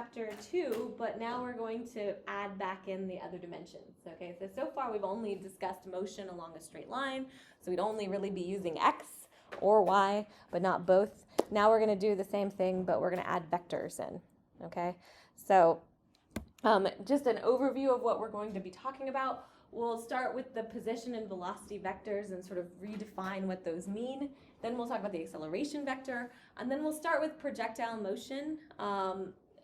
chapter 2, but now we're going to add back in the other dimensions. Okay, so far we've only discussed motion along a straight line, so we'd only really be using x or y, but not both. Now we're going to do the same thing, but we're going to add vectors in. Okay, so just an overview of what we're going to be talking about. We'll start with the position and velocity vectors and sort of redefine what those mean. Then we'll talk about the acceleration vector, and then we'll start with projectile motion,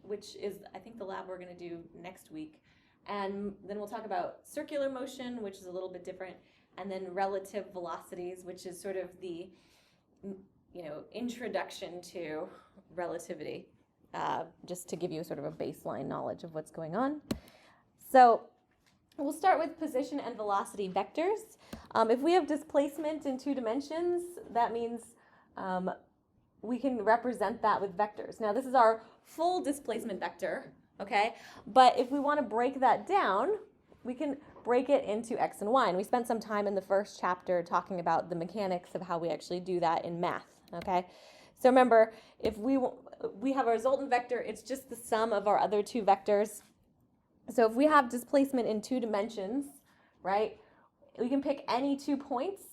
which is, I think, the lab we're going to do next week. And then we'll talk about circular motion, which is a little bit different, and then relative velocities, which is sort of the, introduction to relativity, just to give you sort of a baseline knowledge of what's going on. So we'll start with position and velocity vectors. If we have displacement in 2 dimensions, that means we can represent that with vectors. Now, this is our full displacement vector, okay? But if we want to break that down, we can break it into x and y. And we spent some time in the first chapter talking about the mechanics of how we actually do that in math, okay? So remember, if we have a resultant vector, it's just the sum of our other 2 vectors. So if we have displacement in 2 dimensions, right, we can pick any 2 points.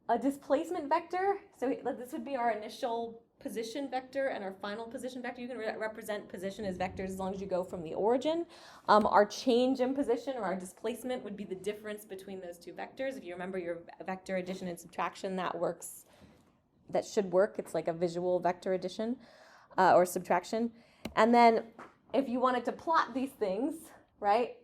A displacement vector, so this would be our initial position vector and our final position vector. You can represent position as vectors as long as you go from the origin. Our change in position or our displacement would be the difference between those 2 vectors. If you remember your vector addition and subtraction, that should work. It's like a visual vector addition or subtraction. And then if you wanted to plot these things, right,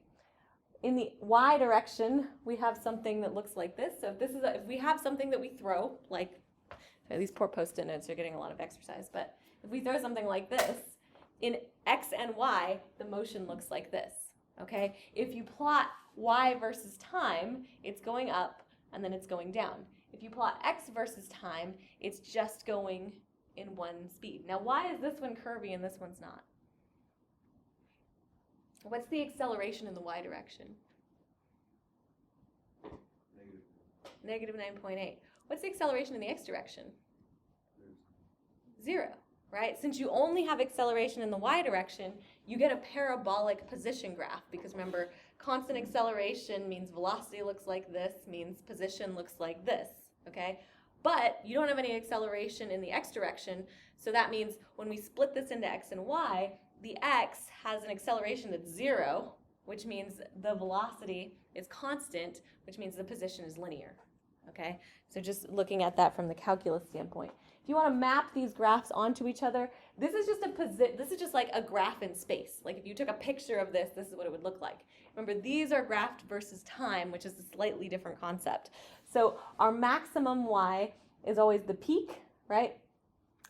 in the y direction, we have something that looks like this. So if we have something that we throw, like these poor Post-it notes are getting a lot of exercise, but if we throw something like this, in x and y, the motion looks like this, okay? If you plot y versus time, it's going up and then it's going down. If you plot x versus time, it's just going in one speed. Now, why is this one curvy and this one's not? What's the acceleration in the y direction? Negative 9.8. What's the acceleration in the x direction? 0, right? Since you only have acceleration in the y direction, you get a parabolic position graph, because remember, constant acceleration means velocity looks like this, means position looks like this, okay? But you don't have any acceleration in the x direction, so that means when we split this into x and y, the x has an acceleration that's 0, which means the velocity is constant, which means the position is linear, okay? So just looking at that from the calculus standpoint. If you want to map these graphs onto each other, this is just like a graph in space. Like if you took a picture of this, this is what it would look like. Remember, these are graphed versus time, which is a slightly different concept. So our maximum y is always the peak, right?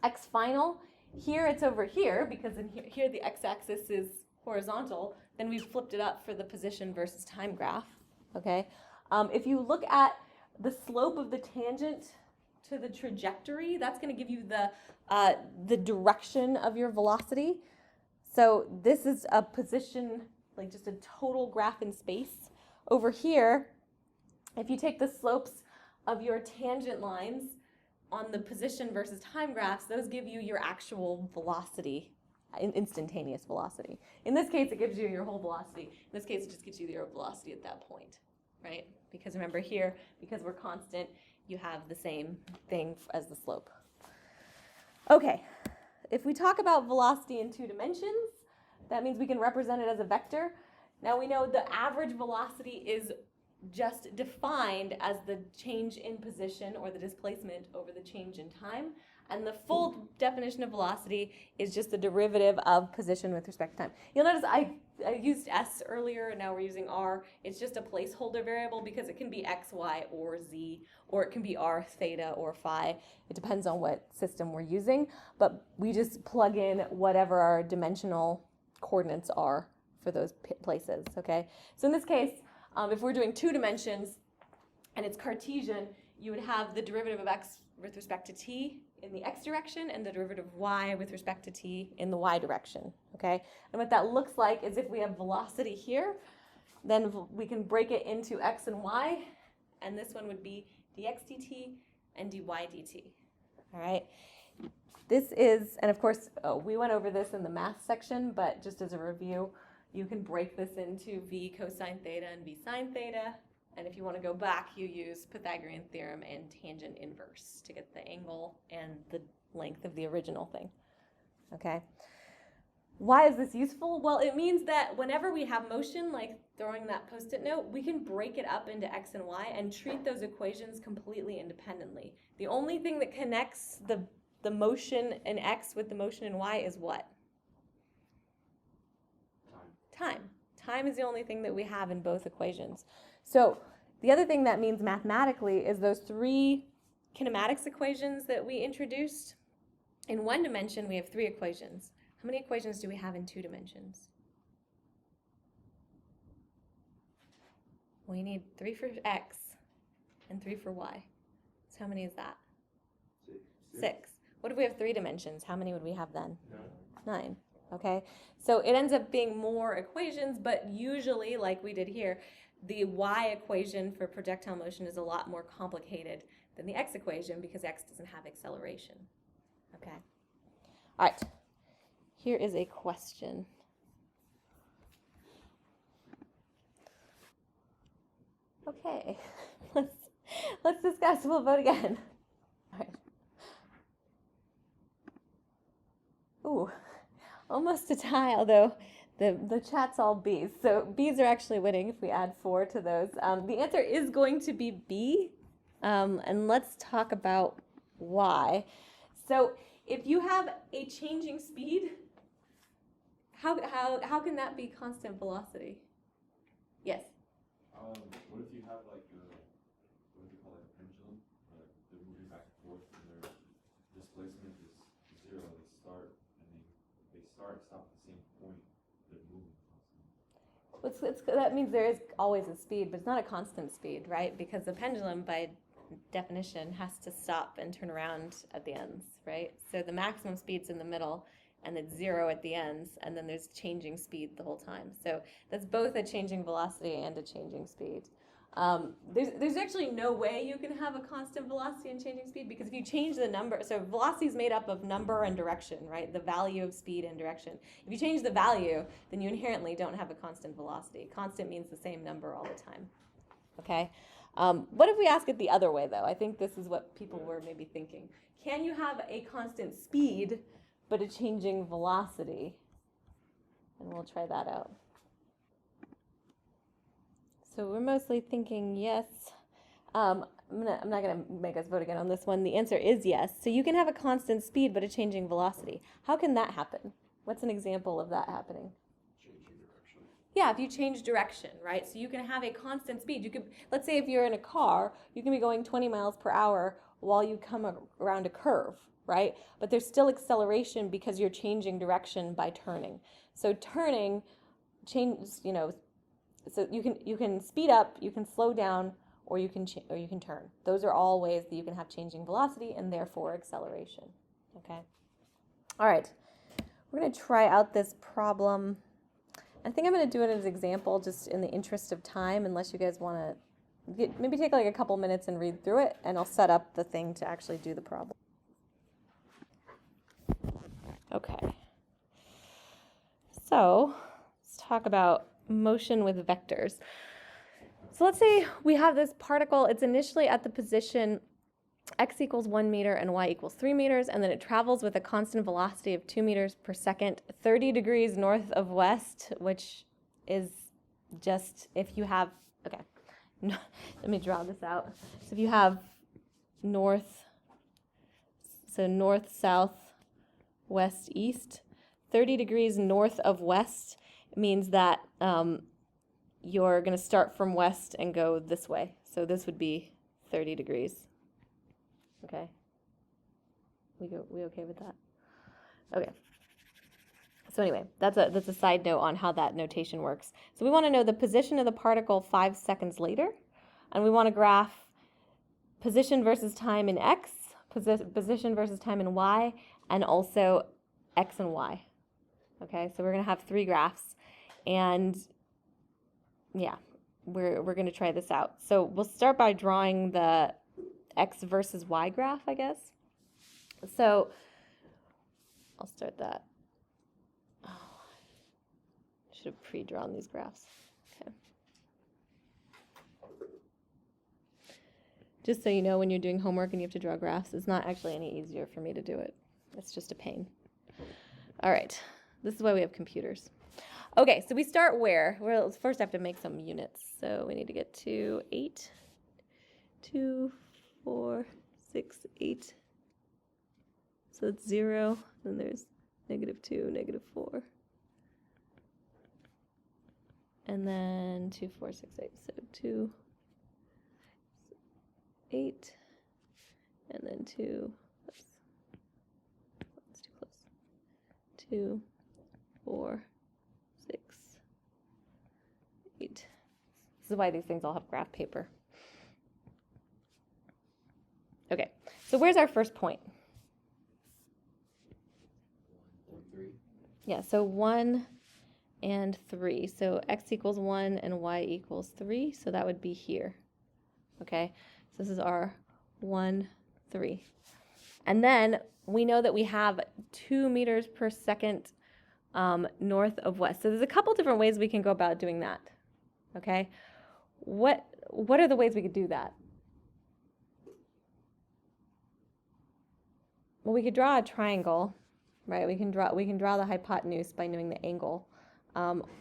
X final. Here it's over here, because here the x-axis is horizontal. Then we've flipped it up for the position versus time graph, okay? If you look at the slope of the tangent to the trajectory, that's going to give you the direction of your velocity. So this is a position, like just a total graph in space. Over here, if you take the slopes of your tangent lines on the position versus time graphs, those give you your actual velocity, instantaneous velocity. In this case, it gives you your whole velocity. In this case, it just gives you your velocity at that point, right? Because remember here, because we're constant, you have the same thing as the slope. Okay, if we talk about velocity in 2 dimensions, that means we can represent it as a vector. Now we know the average velocity is just defined as the change in position or the displacement over the change in time. And the full definition of velocity is just the derivative of position with respect to time. You'll notice I used s earlier, and now we're using r. It's just a placeholder variable because it can be x, y, or z, or it can be r, theta, or phi. It depends on what system we're using, but we just plug in whatever our dimensional coordinates are for those places, okay? So in this case, if we're doing 2 dimensions and it's Cartesian, you would have the derivative of x with respect to t in the x direction and the derivative of y with respect to t in the y direction, okay? And what that looks like is if we have velocity here, then we can break it into x and y, and this one would be dx dt and dy dt, all right? This is, and of course, we went over this in the math section, but just as a review, you can break this into v cosine theta and v sine theta. And if you want to go back, you use Pythagorean theorem and tangent inverse to get the angle and the length of the original thing. Okay? Why is this useful? Well, it means that whenever we have motion, like throwing that Post-it note, we can break it up into x and y and treat those equations completely independently. The only thing that connects the motion in x with the motion in y is what? Time. Time is the only thing that we have in both equations. So the other thing that means mathematically is those three kinematics equations that we introduced. In one dimension, we have three equations. How many equations do we have in 2 dimensions? We need 3 for x and 3 for y. So how many is that? 6. What if we have 3 dimensions? How many would we have then? 9. Okay, so it ends up being more equations, but usually, like we did here, the y equation for projectile motion is a lot more complicated than the x equation because x doesn't have acceleration. Okay, all right, here is a question. Okay, let's discuss. We'll vote again. All right. Ooh. Almost a tie, although the chat's all B's. So B's are actually winning if we add 4 to those. The answer is going to be B, and let's talk about why. So if you have a changing speed, how can that be constant velocity? Yes? What if you have like what do you call it, a pendulum? They're moving back and forth and their displacement is 0. They start and stop at the same point. They're moving constantly. That means there is always a speed, but it's not a constant speed, right? Because the pendulum, by definition, has to stop and turn around at the ends, right? So the maximum speed's in the middle, and it's 0 at the ends, and then there's changing speed the whole time. So that's both a changing velocity and a changing speed. There's actually no way you can have a constant velocity and changing speed, because if you change the number, so velocity is made up of number and direction, right? The value of speed and direction. If you change the value, then you inherently don't have a constant velocity. Constant means the same number all the time, okay? What if we ask it the other way, though? I think this is what people were maybe thinking. Can you have a constant speed but a changing velocity? And we'll try that out. So we're mostly thinking yes. I'm not going to make us vote again on this one. The answer is yes. So you can have a constant speed but a changing velocity. How can that happen? What's an example of that happening? Changing direction. Yeah, if you change direction, right? So you can have a constant speed. You could, let's say if you're in a car, you can be going 20 miles per hour while you come around a curve, right? But there's still acceleration because you're changing direction by turning. So turning changes, so you can speed up, you can slow down, or you can turn. Those are all ways that you can have changing velocity and therefore acceleration. Okay. All right. We're going to try out this problem. I think I'm going to do it as an example, just in the interest of time, unless you guys want to maybe take like a couple minutes and read through it, and I'll set up the thing to actually do the problem. Okay. So let's talk about motion with vectors. So let's say we have this particle. It's initially at the position x equals 1 meter and y equals 3 meters, and then it travels with a constant velocity of 2 meters per second, 30 degrees north of west, which is just if you have, okay, let me draw this out. So if you have north, south, west, east, 30 degrees north of west means that you're going to start from west and go this way. So this would be 30 degrees. Okay? We okay with that? Okay. So anyway, that's a side note on how that notation works. So we want to know the position of the particle 5 seconds later, and we want to graph position versus time in x, position versus time in y, and also x and y. Okay, so we're going to have 3 graphs, and yeah, we're going to try this out. So we'll start by drawing the x versus y graph, I guess. So I'll start that. Oh, I should have pre-drawn these graphs. Okay. Just so you know, when you're doing homework and you have to draw graphs, it's not actually any easier for me to do it. It's just a pain. All right, this is why we have computers. Okay, so we start where? Well, let's first have to make some units. So we need to get to 8, 2, 4, 6, 8. So it's 0, then there's -2, -4. And then 2, 4, 6, 8. So 2, 8, and then 2, oops, that's too close. 2, 4, 6, 8. This is why these things all have graph paper. Okay, so where's our first point? 1, 3. Yeah, so 1 and 3. So x equals 1 and y equals 3, so that would be here. Okay, so this is our 1, 3. And then we know that we have 2 meters per second north of west. So there's a couple different ways we can go about doing that. Okay, what are the ways we could do that? Well, we could draw a triangle, right? We can draw the hypotenuse by knowing the angle,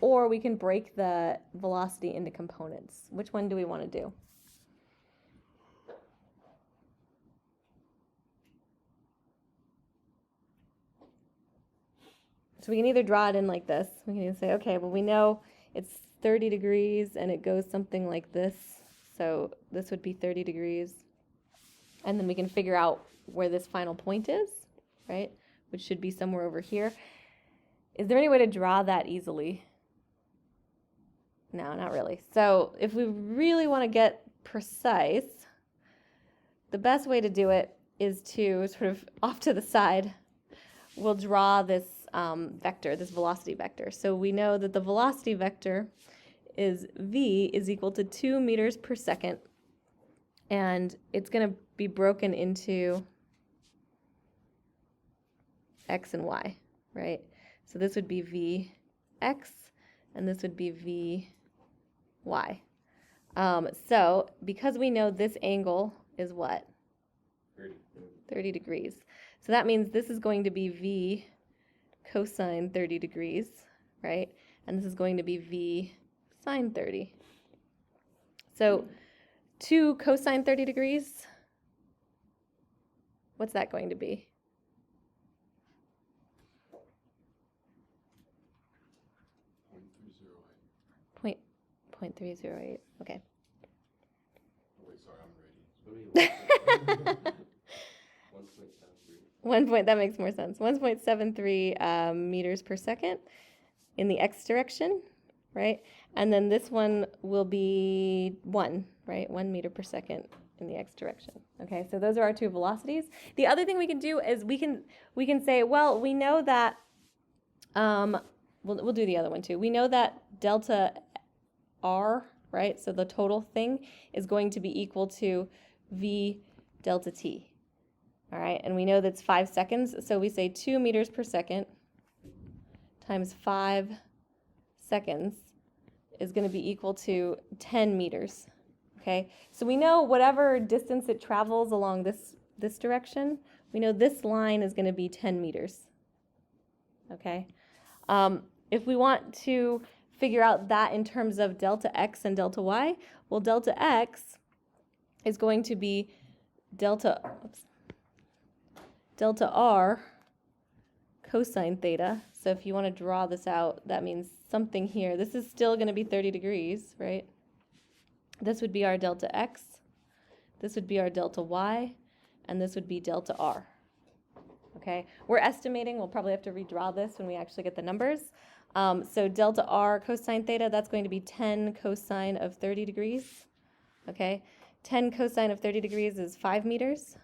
or we can break the velocity into components. Which one do we want to do? So we can either draw it in like this. We can either say, okay, well, we know it's 30 degrees and it goes something like this. So this would be 30 degrees. And then we can figure out where this final point is, right? Which should be somewhere over here. Is there any way to draw that easily? No, not really. So if we really want to get precise, the best way to do it is to sort of off to the side, we'll draw this vector, this velocity vector. So we know that the velocity vector is v is equal to 2 meters per second, and it's going to be broken into x and y, right? So this would be vx, and this would be vy. So because we know this angle is what? 30 degrees. So that means this is going to be v cosine 30 degrees, right? And this is going to be v sine 30. So 2 cosine 30 degrees, what's that going to be? Point 0.308. Okay. Oh, wait, sorry, I'm ready. 1.73. That makes more sense. 1.73 meters per second in the x direction, right? And then this one will be 1, right? 1 meter per second in the x direction. Okay, so those are our two velocities. The other thing we can do is we can say, well, we know that, we'll do the other one too. We know that delta r, right? So the total thing is going to be equal to v delta t. All right, and we know that's 5 seconds, so we say 2 meters per second times 5 seconds is going to be equal to 10 meters. Okay, so we know whatever distance it travels along this direction, we know this line is going to be 10 meters. Okay, if we want to figure out that in terms of delta x and delta y, well, delta x is going to be delta r cosine theta. So if you want to draw this out, that means something here. This is still going to be 30 degrees, right? This would be our delta x, this would be our delta y, and this would be delta r. Okay, we're estimating, we'll probably have to redraw this when we actually get the numbers. So delta r cosine theta, that's going to be 10 cosine of 30 degrees. Okay, 10 cosine of 30 degrees is 5 meters.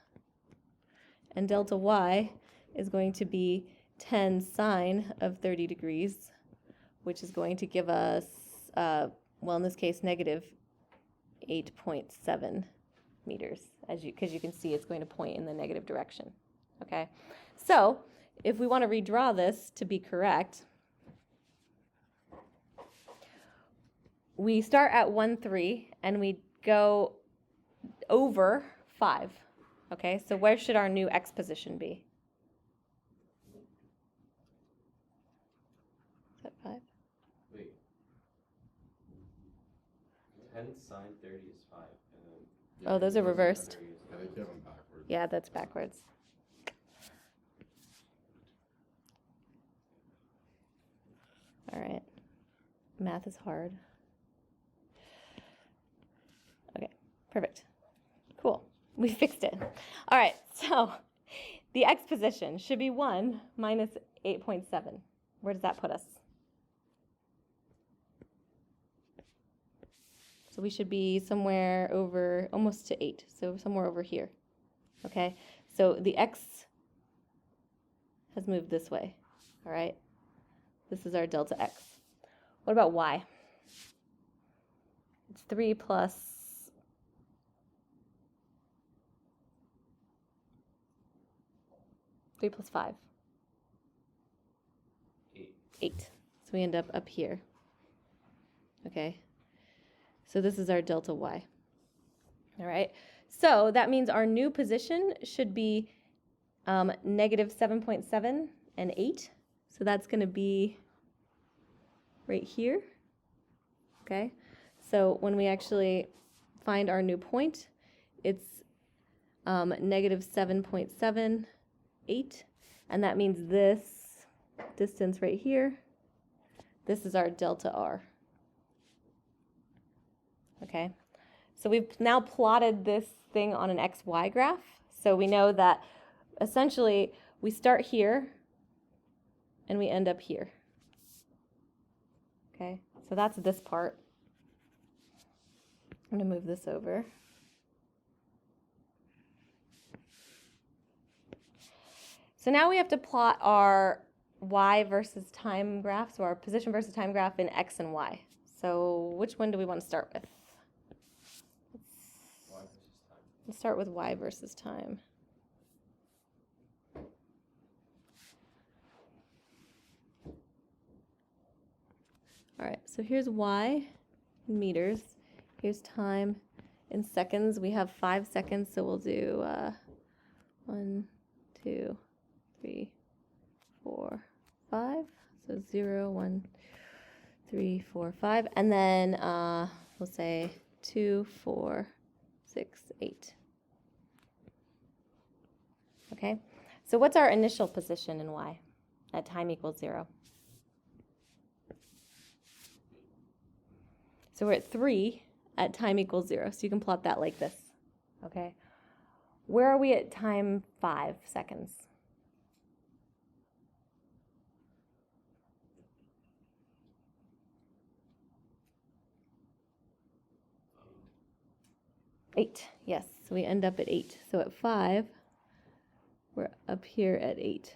And delta y is going to be 10 sine of 30 degrees, which is going to give us, well, in this case, negative 8.7 meters, because you can see it's going to point in the negative direction. Okay, so if we want to redraw this to be correct, we start at 1, 3, and we go over 5. Okay, so where should our new x position be? Is that 5? Wait. 10 sine 30 is 5. And then Oh, those are reversed. I think you have them backwards. Yeah, that's backwards. All right. Math is hard. Okay, perfect. Cool. We fixed it. All right, so the x position should be 1 minus 8.7. Where does that put us? So we should be somewhere over, almost to 8, so somewhere over here. Okay, so the x has moved this way, all right? This is our delta x. What about y? It's 3 plus 5. 8. 8. So we end up here. Okay. So this is our delta y. All right. So that means our new position should be negative 7.7 and 8. So that's going to be right here. Okay. So when we actually find our new point, it's negative 7.78. And that means this distance right here, this is our delta r. Okay, so we've now plotted this thing on an xy graph. So we know that essentially we start here and we end up here. Okay, so that's this part. I'm going to move this over. So now we have to plot our y versus time graph, so our position versus time graph in x and y. So which one do we want to start with? Y versus time. Let's start with y versus time. All right, so here's y in meters. Here's time in seconds. We have 5 seconds, so we'll do 1, 2, 3, 4, 5. So 0, 1, 3, 4, 5. And then we'll say 2, 4, 6, 8. Okay, so what's our initial position in y at time equals 0? So we're at 3 at time equals 0. So you can plot that like this. Okay, where are we at time 5 seconds? Eight, yes. So we end up at 8. So at 5, we're up here at 8.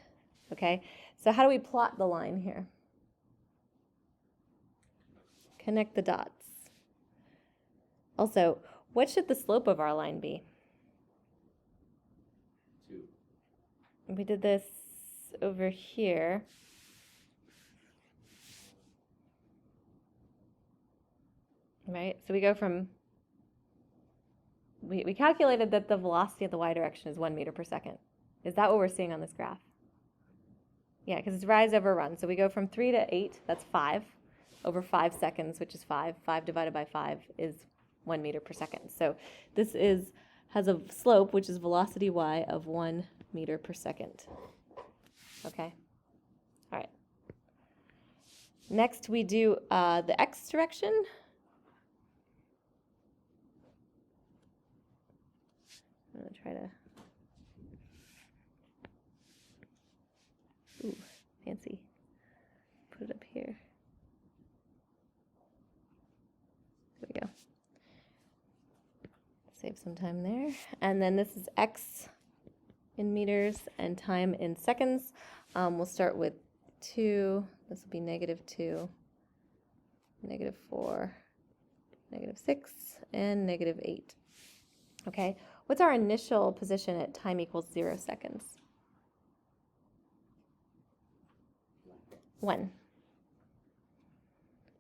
Okay, so how do we plot the line here? Connect the dots. Also, what should the slope of our line be? 2. We did this over here. Right, so we go from, we calculated that the velocity of the y direction is 1 meter per second. Is that what we're seeing on this graph? Yeah, because it's rise over run. So we go from 3 to 8, that's 5, over 5 seconds, which is 5. 5 divided by 5 is 1 meter per second. So this has a slope, which is velocity y, of 1 meter per second. Okay, all right. Next we do the x direction. I'm going to try to, ooh, fancy, put it up here. There we go. Save some time there. And then this is x in meters and time in seconds. We'll start with 2. This will be -2, -4, -6, and -8. Okay, what's our initial position at time equals 0 seconds? 1.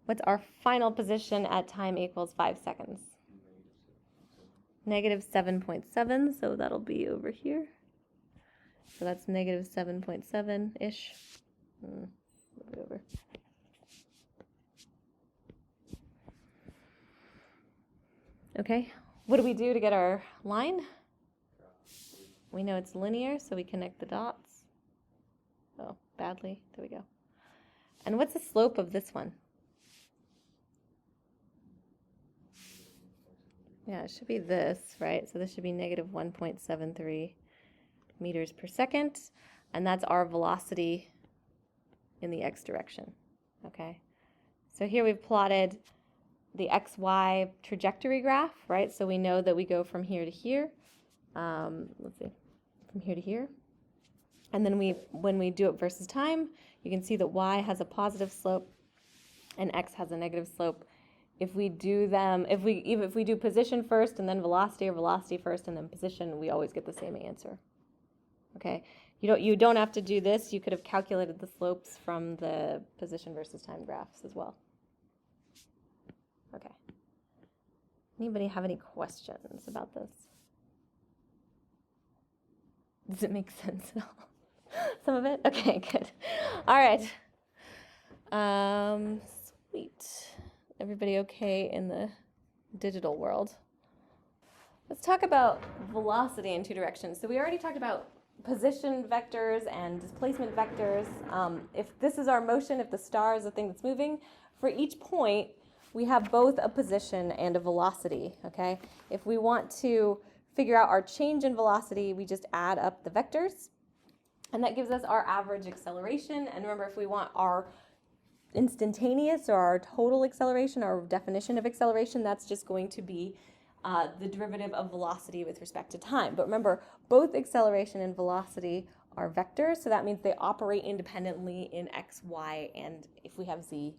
What's our final position at time equals 5 seconds? Negative 7.7, so that'll be over here. So that's negative 7.7-ish. Move it over. Okay, what do we do to get our line? We know it's linear, so we connect the dots. Oh, badly. There we go. And what's the slope of this one? Yeah, it should be this, right? So this should be negative 1.73 meters per second, and that's our velocity in the x direction, okay? So here we've plotted the xy trajectory graph, right? So we know that we go from here to here. Let's see, from here to here. And then when we do it versus time, you can see that y has a positive slope and x has a negative slope. If we do them, if we do position first and then velocity, or velocity first and then position, we always get the same answer. Okay, you don't have to do this. You could have calculated the slopes from the position versus time graphs as well. Okay. Anybody have any questions about this? Does it make sense at all? Some of it? Okay, good. All right. Sweet. Everybody okay in the digital world? Let's talk about velocity in two directions. So we already talked about position vectors and displacement vectors. If this is our motion, if the star is the thing that's moving, for each point, we have both a position and a velocity, okay? If we want to figure out our change in velocity, we just add up the vectors, and that gives us our average acceleration. And remember, if we want our instantaneous or our total acceleration, our definition of acceleration, that's just going to be the derivative of velocity with respect to time. But remember, both acceleration and velocity are vectors, so that means they operate independently in x, y, and if we have z,